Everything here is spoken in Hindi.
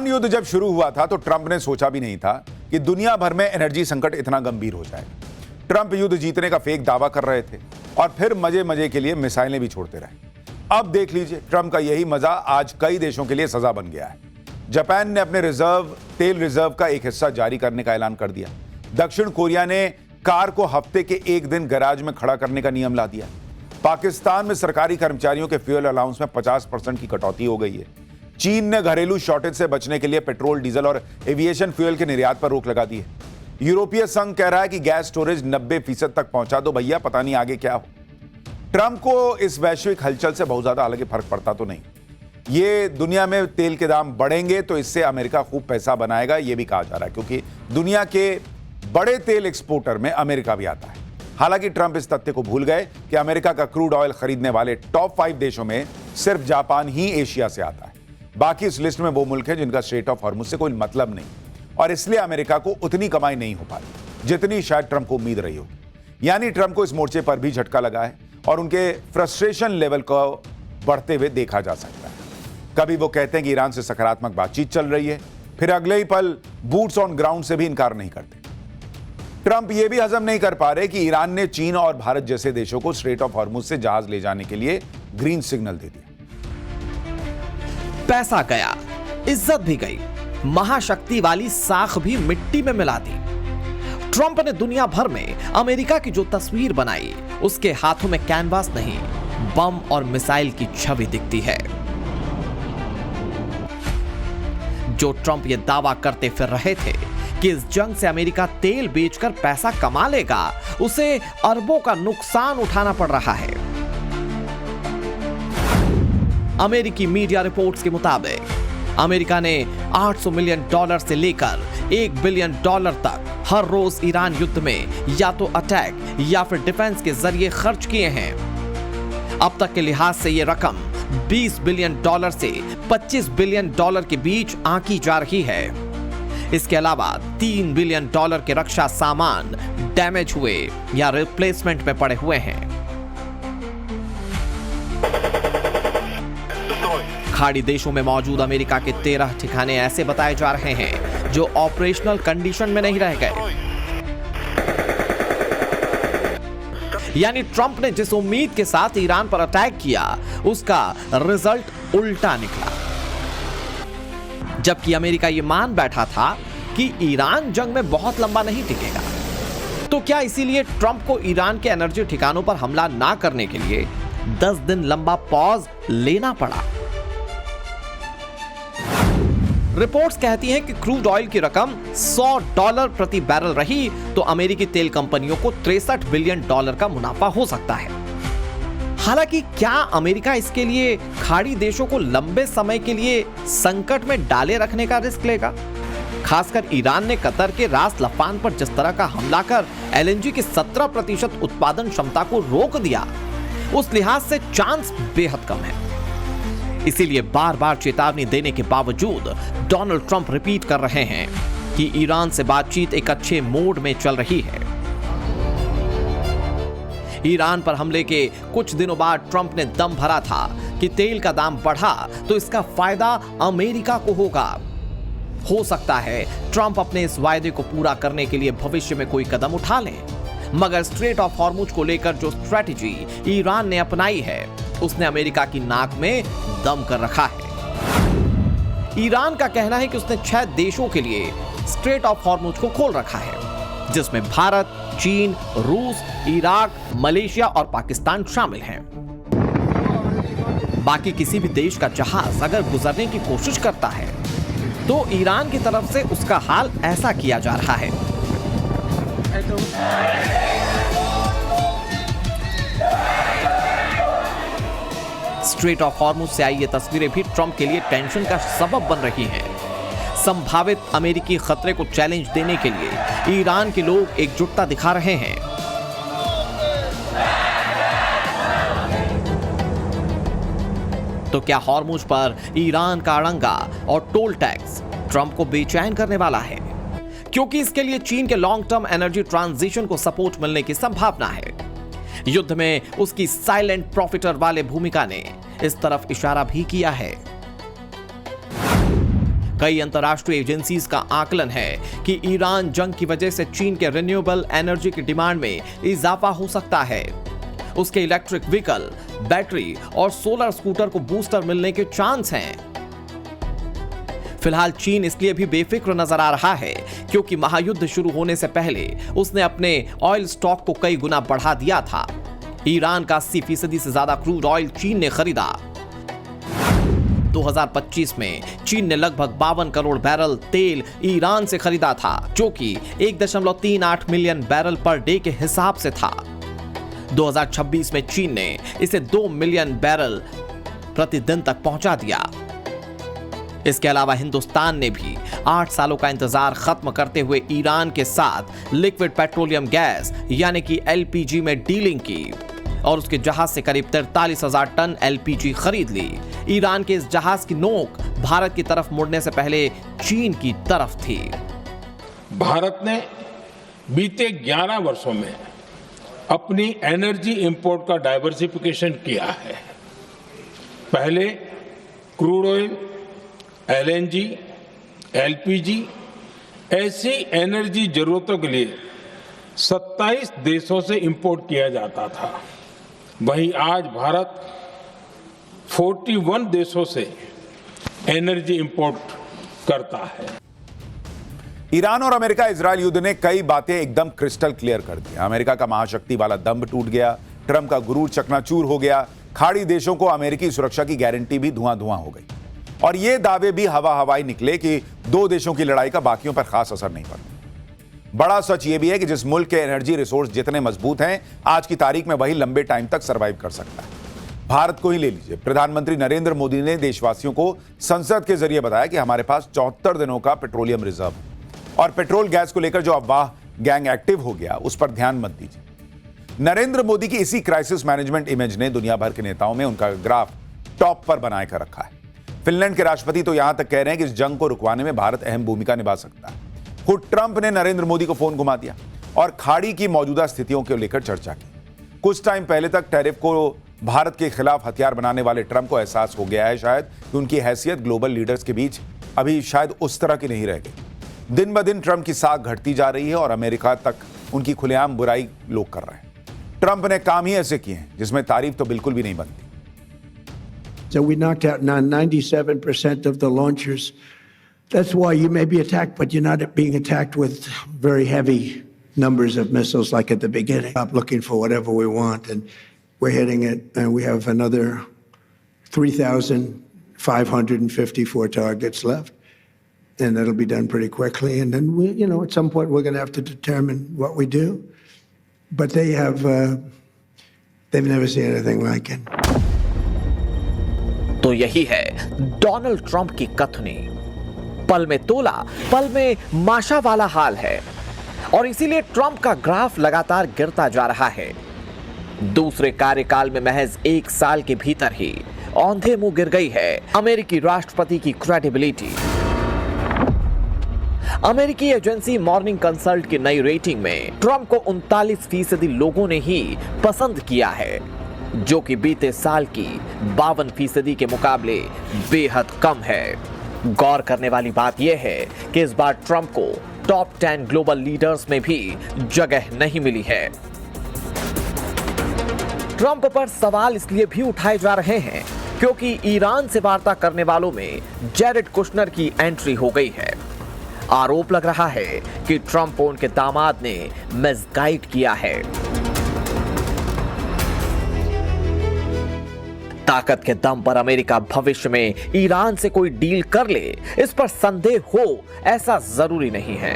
युद्ध जब शुरू हुआ था तो ट्रंप ने सोचा भी नहीं था कि दुनिया भर में एनर्जी संकट इतना गंभीर हो जाएगा। ट्रंप युद्ध जीतने का फेक दावा कर रहे थे और फिर मजे मजे के लिए मिसाइलें भी छोड़ते रहे। अब देख लीजिए, ट्रंप का यही मजा आज कई देशों के लिए सजा बन गया है। जापान ने अपने तेल रिजर्व का एक हिस्सा जारी करने का ऐलान कर दिया। दक्षिण कोरिया ने कार को हफ्ते के एक दिन गैराज में खड़ा करने का नियम ला दिया। पाकिस्तान में सरकारी कर्मचारियों के फ्यूल अलाउंस में 50% की कटौती हो गई है। चीन ने घरेलू शॉर्टेज से बचने के लिए पेट्रोल, डीजल और एविएशन फ्यूल के निर्यात पर रोक लगा दी है। यूरोपीय संघ कह रहा है कि गैस स्टोरेज 90% तक पहुंचा दो भैया, पता नहीं आगे क्या हो। ट्रंप को इस वैश्विक हलचल से बहुत ज्यादा अलग फर्क पड़ता तो नहीं। ये दुनिया में तेल के दाम बढ़ेंगे तो इससे अमेरिका खूब पैसा बनाएगा, यह भी कहा जा रहा है, क्योंकि दुनिया के बड़े तेल एक्सपोर्टर में अमेरिका भी आता है। हालांकि ट्रंप इस तथ्य को भूल गए कि अमेरिका का क्रूड ऑयल खरीदने वाले टॉप 5 देशों में सिर्फ जापान ही एशिया से आता है। बाकी इस लिस्ट में वो मुल्क हैं जिनका स्ट्रेट ऑफ हॉर्मुज से कोई मतलब नहीं, और इसलिए अमेरिका को उतनी कमाई नहीं हो पाई जितनी शायद ट्रंप को उम्मीद रही होगी। यानी ट्रंप को इस मोर्चे पर भी झटका लगा है और उनके फ्रस्ट्रेशन लेवल को बढ़ते हुए देखा जा सकता है। कभी वो कहते हैं कि ईरान से सकारात्मक बातचीत चल रही है, फिर अगले ही पल बूट्स ऑन ग्राउंड से भी इनकार नहीं करते। ट्रंप ये भी हजम नहीं कर पा रहे कि ईरान ने चीन और भारत जैसे देशों को स्ट्रेट ऑफ हॉर्मुज से जहाज ले जाने के लिए ग्रीन सिग्नल दे दिया। पैसा गया, इज्जत भी गई, महाशक्ति वाली साख भी मिट्टी में मिला दी। ट्रंप ने दुनिया भर में अमेरिका की जो तस्वीर बनाई, उसके हाथों में कैनवास नहीं, बम और मिसाइल की छवि दिखती है। जो ट्रंप ये दावा करते फिर रहे थे कि इस जंग से अमेरिका तेल बेचकर पैसा कमा लेगा, उसे अरबों का नुकसान उठाना पड़ रहा है। अमेरिकी मीडिया रिपोर्ट्स के मुताबिक अमेरिका ने $800 मिलियन से लेकर $1 बिलियन तक हर रोज ईरान युद्ध में या तो अटैक या फिर डिफेंस के जरिए खर्च किए हैं। अब तक के लिहाज से यह रकम $20 बिलियन से $25 बिलियन के बीच आंकी जा रही है। इसके अलावा $3 बिलियन के रक्षा सामान डैमेज हुए या रिप्लेसमेंट में पड़े हुए हैं। खाड़ी देशों में मौजूद अमेरिका के 13 ठिकाने ऐसे बताए जा रहे हैं जो ऑपरेशनल कंडीशन में नहीं रह गए। यानी ट्रंप ने जिस उम्मीद के साथ ईरान पर अटैक किया, उसका रिजल्ट उल्टा निकला। जबकि अमेरिका यह मान बैठा था कि ईरान जंग में बहुत लंबा नहीं टिकेगा। तो क्या इसीलिए ट्रंप को ईरान के एनर्जी ठिकानों पर हमला ना करने के लिए 10 दिन लंबा पॉज लेना पड़ा? रिपोर्ट्स कहती हैं कि क्रूड ऑयल की रकम $100 प्रति बैरल रही तो अमेरिकी तेल कंपनियों को $63 बिलियन का मुनाफा हो सकता है। हालांकि क्या अमेरिका इसके लिए खाड़ी देशों को लंबे समय के लिए संकट में डाले रखने का रिस्क लेगा? खासकर ईरान ने कतर के रास लफान पर जिस तरह का हमला कर एलएनजी की 17% उत्पादन क्षमता को रोक दिया, उस लिहाज से चांस बेहद कम है। इसीलिए बार बार चेतावनी देने के बावजूद डोनाल्ड ट्रंप रिपीट कर रहे हैं कि ईरान से बातचीत एक अच्छे मोड में चल रही है। ईरान पर हमले के कुछ दिनों बाद ट्रंप ने दम भरा था कि तेल का दाम बढ़ा तो इसका फायदा अमेरिका को होगा। हो सकता है ट्रंप अपने इस वायदे को पूरा करने के लिए भविष्य में कोई कदम उठा लें, मगर स्ट्रेट ऑफ हॉर्मुज को लेकर जो स्ट्रेटजी ईरान ने अपनाई है, उसने अमेरिका की नाक में दम कर रखा है। ईरान का कहना है कि उसने 6 देशों के लिए स्ट्रेट ऑफ हॉर्मुज को खोल रखा है, जिसमें भारत, चीन, रूस, इराक, मलेशिया और पाकिस्तान शामिल हैं। बाकी किसी भी देश का जहाज अगर गुजरने की कोशिश करता है तो ईरान की तरफ से उसका हाल ऐसा किया जा रहा है। स्ट्रेट ऑफ हॉर्मुज से आई ये तस्वीरें भी ट्रंप के लिए टेंशन का सबब बन रही हैं। संभावित अमेरिकी खतरे को चैलेंज देने के लिए ईरान के लोग एकजुटता दिखा रहे हैं। तो क्या हॉर्मुज पर ईरान का अड़ंगा और टोल टैक्स ट्रंप को बेचैन करने वाला है? क्योंकि इसके लिए चीन के लॉन्ग टर्म एनर्जी ट्रांजिशन को सपोर्ट मिलने की संभावना है। युद्ध में उसकी साइलेंट प्रॉफिटर वाले भूमिका ने इस तरफ इशारा भी किया है। कई अंतर्राष्ट्रीय एजेंसीज का आकलन है कि ईरान जंग की वजह से चीन के रिन्यूएबल एनर्जी की डिमांड में इजाफा हो सकता है। उसके इलेक्ट्रिक व्हीकल, बैटरी और सोलर स्कूटर को बूस्टर मिलने के चांस हैं। फिलहाल चीन इसलिए भी बेफिक्र नजर आ रहा है क्योंकि महायुद्ध शुरू होने से पहले उसने अपने ऑयल स्टॉक को कई गुना बढ़ा दिया था। ईरान का 80% से ज्यादा क्रूड ऑयल चीन ने खरीदा। 2025 में चीन ने लगभग 52 करोड़ बैरल तेल ईरान से खरीदा था, जो कि 1.38 मिलियन बैरल पर डे के हिसाब से था। 2026 में चीन ने इसे 2 मिलियन बैरल प्रतिदिन तक पहुंचा दिया। इसके अलावा हिंदुस्तान ने भी 8 सालों का इंतजार खत्म करते हुए ईरान के साथ लिक्विड पेट्रोलियम गैस यानी कि एलपीजी में डीलिंग की और उसके जहाज से करीब 43,000 टन एलपीजी खरीद ली। ईरान के इस जहाज की नोक भारत की तरफ मुड़ने से पहले चीन की तरफ थी। भारत ने बीते 11 वर्षों में अपनी एनर्जी इंपोर्ट का डाइवर्सिफिकेशन किया है। पहले क्रूड ऑयल, एलएनजी, एलपीजी ऐसी एनर्जी जरूरतों के लिए 27 देशों से इंपोर्ट किया जाता था। वहीं आज भारत 41 देशों से एनर्जी इंपोर्ट करता है। ईरान और अमेरिका इजरायल युद्ध ने कई बातें एकदम क्रिस्टल क्लियर कर दी। अमेरिका का महाशक्ति वाला दंभ टूट गया, ट्रंप का गुरूर चकनाचूर हो गया, खाड़ी देशों को अमेरिकी सुरक्षा की गारंटी भी धुआं धुआं हो गई और ये दावे भी हवा हवाई निकले कि दो देशों की लड़ाई का बाकियों पर खास असर नहीं पड़ता। बड़ा सच यह भी है कि जिस मुल्क के एनर्जी रिसोर्स जितने मजबूत हैं, आज की तारीख में वही लंबे टाइम तक सरवाइव कर सकता है। भारत को ही ले लीजिए। प्रधानमंत्री नरेंद्र मोदी ने देशवासियों को संसद के जरिए बताया कि हमारे पास 74 दिनों का पेट्रोलियम रिजर्व है और पेट्रोल गैस को लेकर जो अफवाह गैंग एक्टिव हो गया उस पर ध्यान मत दीजिए। नरेंद्र मोदी की इसी क्राइसिस मैनेजमेंट इमेज ने दुनिया भर के नेताओं में उनका ग्राफ टॉप पर बनाए कर रखा है। फिनलैंड के राष्ट्रपति तो यहां तक कह रहे हैं कि इस जंग को रुकवाने में भारत अहम भूमिका निभा सकता है। खुद ट्रंप ने नरेंद्र मोदी को फोन घुमा दिया और खाड़ी की मौजूदा स्थितियों को लेकर चर्चा की। कुछ टाइम पहले तक टैरिफ को भारत के खिलाफ हथियार बनाने वाले ट्रंप को एहसास हो गया है शायद कि उनकी हैसियत ग्लोबल लीडर्स के बीच अभी शायद उस तरह की नहीं रह गई। दिन ब दिन ट्रंप की साख घटती जा रही है और अमेरिका तक उनकी खुलेआम बुराई लोग कर रहे हैं। ट्रंप ने काम ही ऐसे किए हैं जिसमें तारीफ तो बिल्कुल भी नहीं बनती। So we knocked out 97% of the launchers. That's why you may be attacked, but you're not being attacked with very heavy numbers of missiles like at the beginning. Stop looking for whatever we want, and we're hitting it. And we have another 3,554 targets left, and that'll be done pretty quickly. And then we, at some point we're going to have to determine what we do. But they've never seen anything like it. तो यही है डोनाल्ड ट्रंप की कथनी। पल में तोला, पल में माशा वाला हाल है और इसीलिए ट्रंप का ग्राफ लगातार गिरता जा रहा है। दूसरे कार्यकाल में महज 1 साल के भीतर ही औंधे मुंह गिर गई है अमेरिकी राष्ट्रपति की क्रेडिबिलिटी। अमेरिकी एजेंसी मॉर्निंग कंसल्ट की नई रेटिंग में ट्रंप को 39% लोगों ने ही पसंद किया है, जो कि बीते साल की 52% के मुकाबले बेहद कम है। गौर करने वाली बात यह है कि इस बार ट्रंप को टॉप 10 ग्लोबल लीडर्स में भी जगह नहीं मिली है। ट्रंप पर सवाल इसलिए भी उठाए जा रहे हैं क्योंकि ईरान से वार्ता करने वालों में जेरेड कुशनर की एंट्री हो गई है। आरोप लग रहा है कि ट्रंप को उनके दामाद ने मिसगाइड किया है। ताकत के दम पर अमेरिका भविष्य में ईरान से कोई डील कर ले, इस पर संदेह हो ऐसा जरूरी नहीं है।